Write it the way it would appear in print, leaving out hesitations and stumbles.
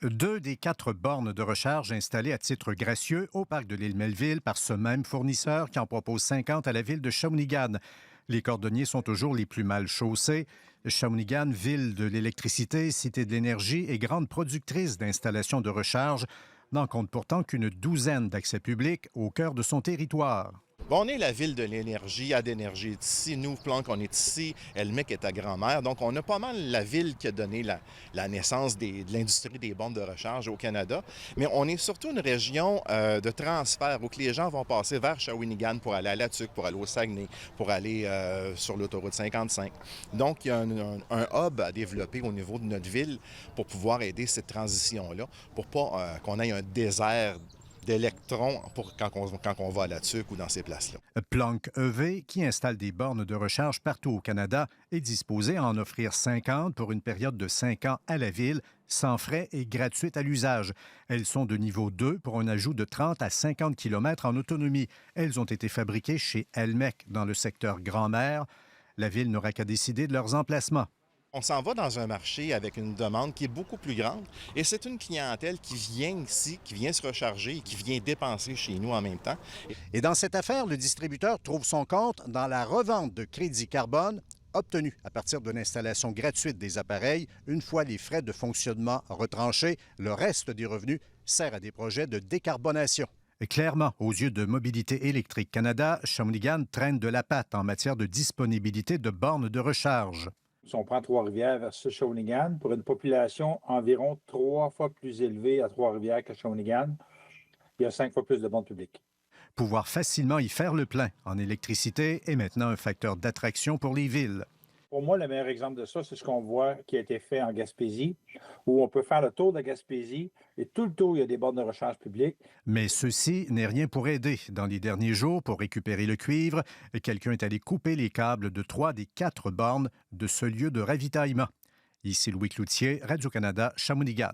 Deux des quatre bornes de recharge installées à titre gracieux au parc de l'île Melville par ce même fournisseur qui en propose 50 à la ville de Shawinigan. Les cordonniers sont toujours les plus mal chaussés. Shawinigan, ville de l'électricité, cité de l'énergie et grande productrice d'installations de recharge, n'en compte pourtant qu'une douzaine d'accès publics au cœur de son territoire. Bon, on est la ville de l'énergie, AdEnergie est ici, nous, Planck, on est ici, Elmec est à Grand-Mère. Donc, on a pas mal la ville qui a donné la naissance de l'industrie des bornes de recharge au Canada. Mais on est surtout une région de transfert où que les gens vont passer vers Shawinigan pour aller à Latuc, pour aller au Saguenay, pour aller sur l'autoroute 55. Donc, il y a un hub à développer au niveau de notre ville pour pouvoir aider cette transition-là, pour pas qu'on ait un désert d'électrons quand on va à la TUC ou dans ces places-là. Planck EV, qui installe des bornes de recharge partout au Canada, est disposé à en offrir 50 pour une période de 5 ans à la ville, sans frais et gratuites à l'usage. Elles sont de niveau 2 pour un ajout de 30 à 50 km en autonomie. Elles ont été fabriquées chez Elmec dans le secteur Grand-Mère. La ville n'aura qu'à décider de leurs emplacements. On s'en va dans un marché avec une demande qui est beaucoup plus grande et c'est une clientèle qui vient ici, qui vient se recharger et qui vient dépenser chez nous en même temps. Et dans cette affaire, le distributeur trouve son compte dans la revente de crédits carbone obtenus à partir de l'installation gratuite des appareils. Une fois les frais de fonctionnement retranchés, le reste des revenus sert à des projets de décarbonation. Clairement, aux yeux de Mobilité électrique Canada, Shawinigan traîne de la patte en matière de disponibilité de bornes de recharge. Si on prend Trois-Rivières versus Shawinigan, pour une population environ 3 fois plus élevée à Trois-Rivières qu'à Shawinigan, il y a 5 fois plus de bornes publiques. Pouvoir facilement y faire le plein en électricité est maintenant un facteur d'attraction pour les villes. Pour moi, le meilleur exemple de ça, c'est ce qu'on voit qui a été fait en Gaspésie, où on peut faire le tour de la Gaspésie et tout le tour, il y a des bornes de recharge publiques. Mais ceci n'est rien pour aider. Dans les derniers jours, pour récupérer le cuivre, quelqu'un est allé couper les câbles de 3 des 4 bornes de ce lieu de ravitaillement. Ici Louis Cloutier, Radio-Canada, Shawinigan.